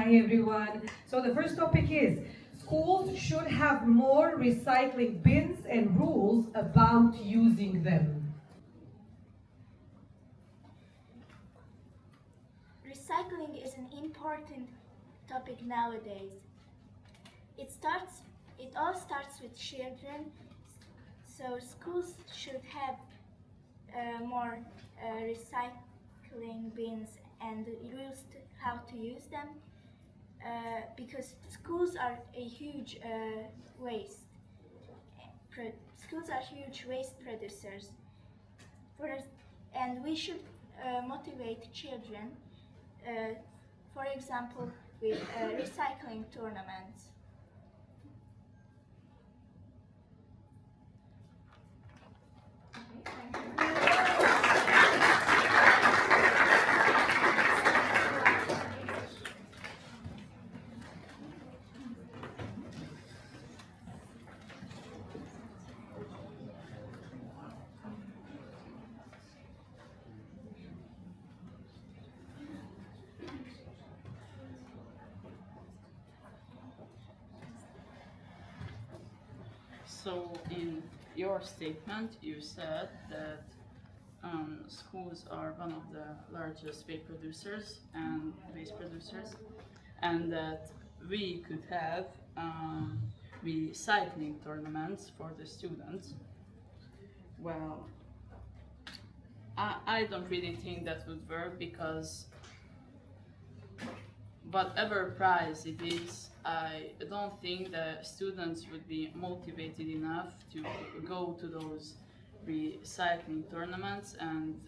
Hi everyone. So the first topic is schools should have more recycling bins and rules about using them. Recycling is an important topic nowadays. It all starts with children, so schools should have more recycling bins and rules how to use them, because schools are a huge waste. Schools are huge waste producers, and we should motivate children, for example, with recycling tournaments. So in your statement, you said that schools are one of the largest waste producers, and that we could have recycling tournaments for the students. Well, I don't really think that would work, because whatever prize it is, I don't think the students would be motivated enough to go to those recycling tournaments and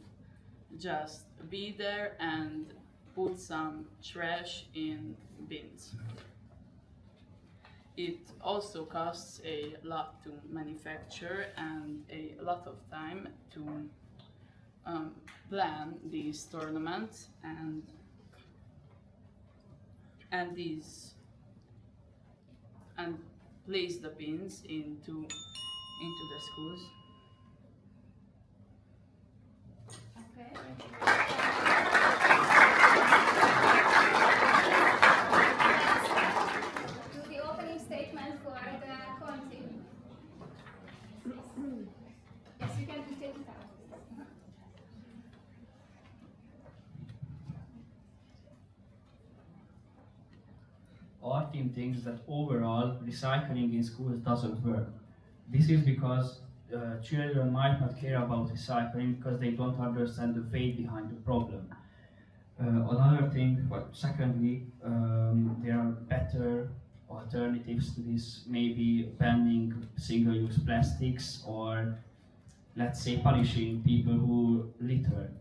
just be there and put some trash in bins. It also costs a lot to manufacture and a lot of time to plan these tournaments and place the bins into the schools. Okay. Do the opening statement for the committee. Yes, you can take it out. Our team thinks that overall recycling in schools doesn't work. This is because children might not care about recycling because they don't understand the weight behind the problem. Another thing, secondly, there are better alternatives to this, maybe banning single-use plastics, or let's say punishing people who litter.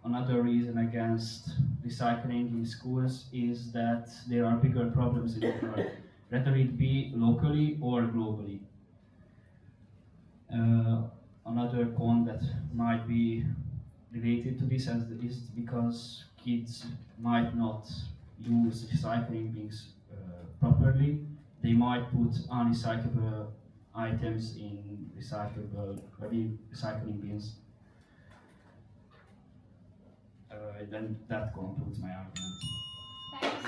Another reason against recycling in schools is that there are bigger problems in the world, whether it be locally or globally. Another con that might be related to this is because kids might not use recycling bins properly. They might put unrecyclable items in recycling bins. Then that concludes my argument. Thank you.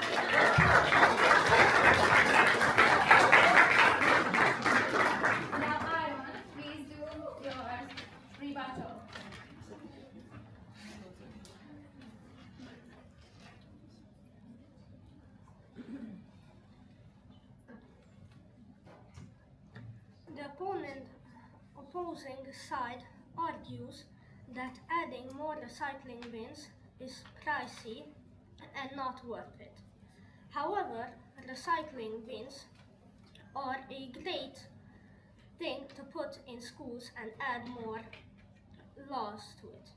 Now, Aaron, please do your rebuttal. The opposing side argues that adding more recycling bins is pricey and not worth it. However, recycling bins are a great thing to put in schools and add more laws to it.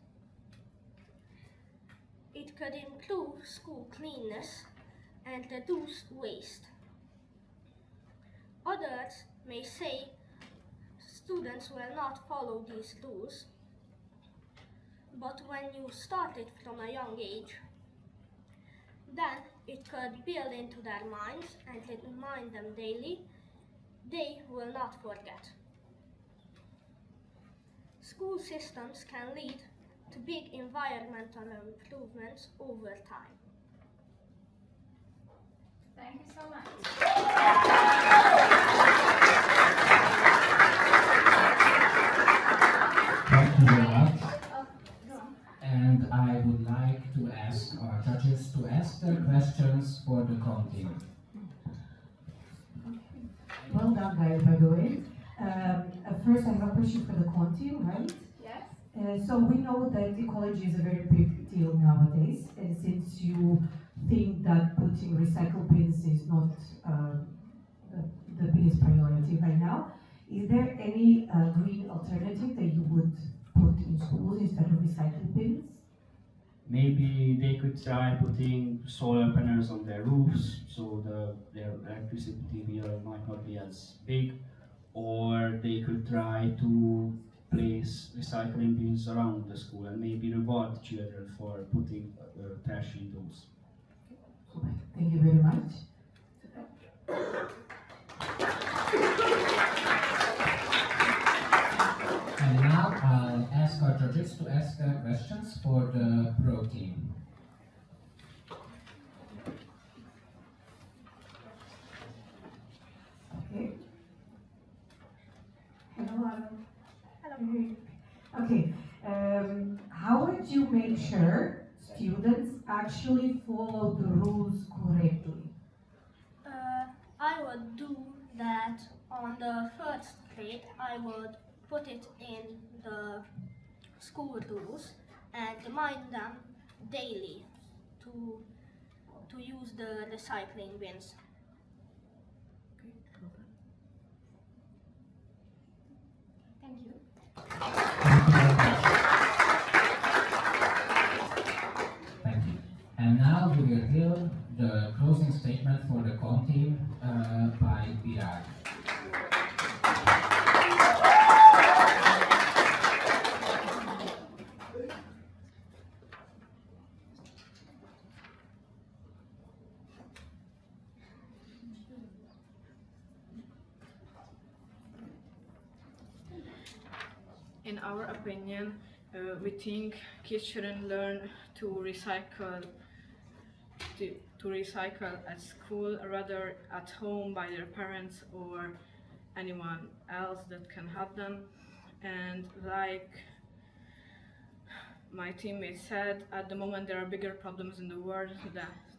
It could improve school cleanness and reduce waste. Others may say students will not follow these rules, but when you start it from a young age, then it could build into their minds and remind them daily. They will not forget. School systems can lead to big environmental improvements over time. Thank you so much. Thank you very much. Oh, go on. And I would like to ask our judges to ask their questions for the team. Well done, guys, by the way. First, I have a question for the Conti, right? Yes. So we know that ecology is a very big deal nowadays, and since you think that putting recycle bins is not the biggest priority right now, is there any green alternative that you would put in schools instead of recycle bins? Maybe they could try putting solar panels on their roofs, so their electricity bill might not be as big, or they could try to place recycling bins around the school and maybe reward children for putting trash in those. Thank you very much. And now I'll ask our judges to ask their questions for the pro team. Okay. Hello. Hello. Okay. How would you make sure students actually follow the rules correctly? I would do that on the first grade. I would put it in the school rules and remind them daily to use the recycling bins. Thank you. Thank you. And now we will hear the closing statement for the team by Birag. In our opinion, we think kids shouldn't learn to recycle at school, rather at home by their parents or anyone else that can help them. And like my teammate said, at the moment there are bigger problems in the world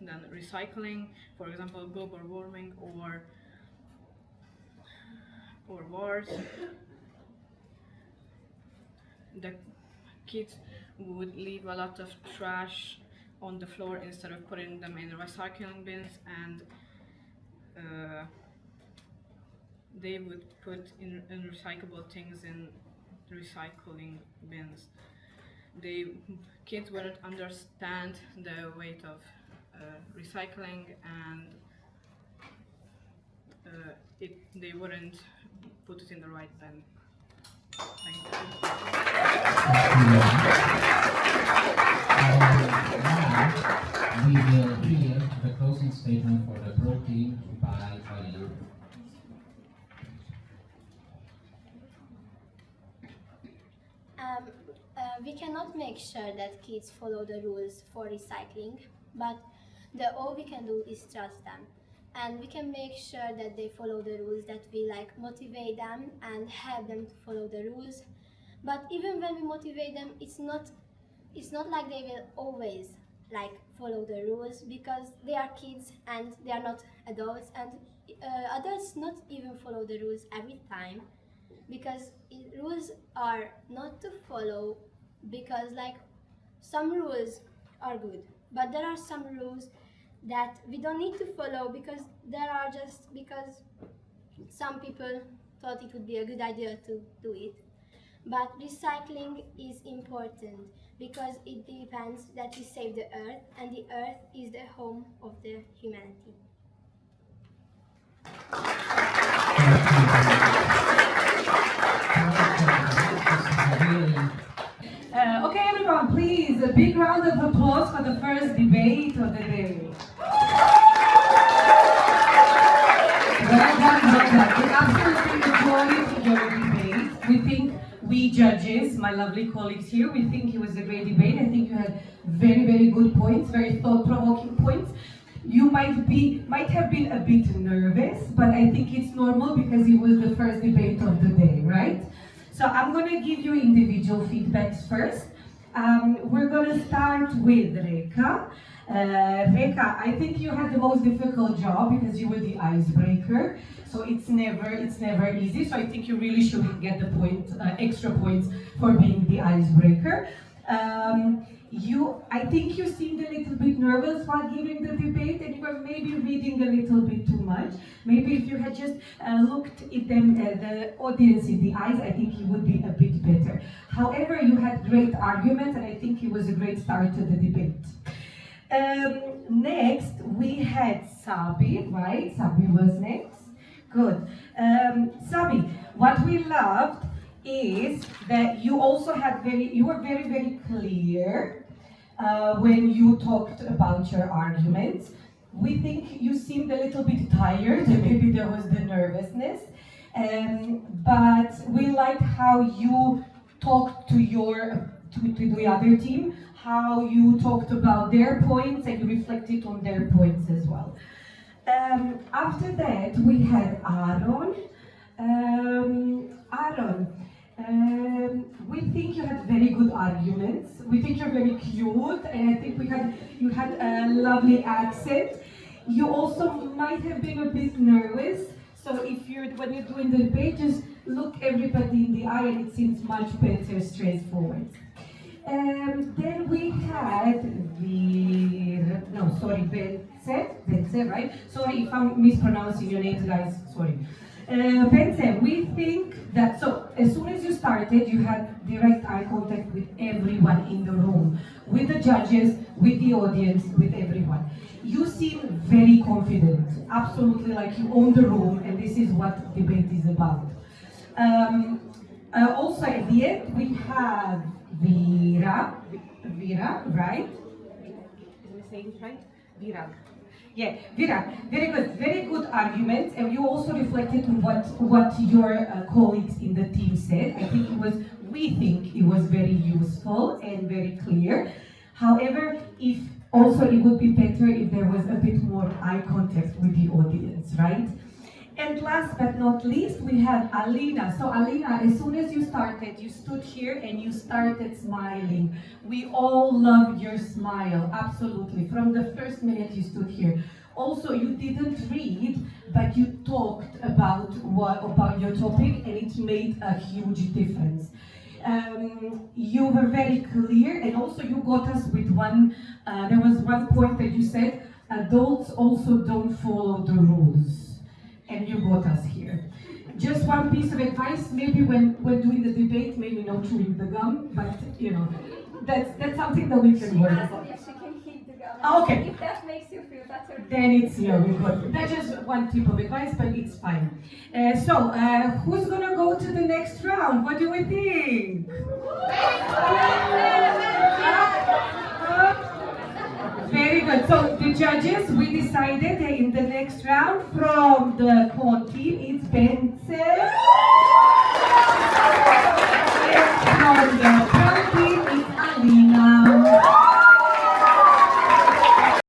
than recycling, for example global warming or wars. The kids would leave a lot of trash on the floor instead of putting them in the recycling bins, and they would put in recyclable things in the recycling bins. Kids wouldn't understand the weight of recycling, and they wouldn't put it in the right bin. Thank you. Now we will hear the closing statement for the pro team by Ali. We cannot make sure that kids follow the rules for recycling, but all we can do is trust them. And we can make sure that they follow the rules, that we motivate them and help them to follow the rules. But even when we motivate them, it's not like they will always follow the rules, because they are kids and they are not adults, and adults not even follow the rules every time, because rules are not to follow, because some rules are good, but there are some rules that we don't need to follow because some people thought it would be a good idea to do it. But recycling is important because it depends that we save the earth, and the earth is the home of the humanity. Okay, everyone, please, a big round of applause for the first debate of the day. Well done, well done. We absolutely enjoyed your debate. We think we judge judges, my lovely colleagues here. We think it was a great debate. I think you had very, very good points, very thought-provoking points. You might have been a bit nervous, but I think it's normal because it was the first debate of the day, right? So I'm going to give you individual feedbacks first. We're going to start with Reka. Reka, I think you had the most difficult job because you were the icebreaker. So it's never easy. So I think you really should get the extra points for being the icebreaker. I think you seemed a little bit nervous while giving the debate, and you were maybe reading a little bit too much. Maybe if you had just looked at the audience in the eyes, I think it would be a bit better. However, you had great arguments, and I think it was a great start to the debate. Next, we had Sabi, right? Sabi was next. Good. Sabi, what we loved is that you also had you were very, very clear when you talked about your arguments. We think you seemed a little bit tired, and maybe there was the nervousness, but we liked how you talked to the other team, how you talked about their points and you reflected on their points as well. After that, we had Aaron. Aaron, we think you had very good arguments. We think you're very cute, and I think you had a lovely accent. You also might have been a bit nervous. So when you're doing the debate, just look everybody in the eye, and it seems much better, straightforward. Then we had Bence, right? Sorry if I'm mispronouncing your names, guys. Sorry. Bence, we think that, so as soon as you started, you had direct eye contact with everyone in the room, with the judges, with the audience, with everyone. You seem very confident, absolutely like you own the room, and this is what debate is about. Also at the end, we have Vera, right? Is we saying it right? Vera. Yeah, Vera, very good arguments, and you also reflected on what your colleagues in the team said. We think it was very useful and very clear. However, it would be better if there was a bit more eye contact with the audience, right? And last but not least, we have Alina. So Alina, as soon as you started, you stood here and you started smiling. We all loved your smile, absolutely. From the first minute you stood here. Also, you didn't read, but you talked about your topic, and it made a huge difference. You were very clear, and also you got us with there was one point that you said, adults also don't follow the rules. And you got us here. Just one piece of advice, maybe when doing the debate, maybe not chewing the gum, but that's something that we can work on. She can keep the gum. Oh, okay. If that makes you feel better. Then it's good. That's just one tip of advice, but it's fine. Who's gonna go to the next round? What do we think? Very good. So the judges, we decided that in the next round from the Con team, it's Bence.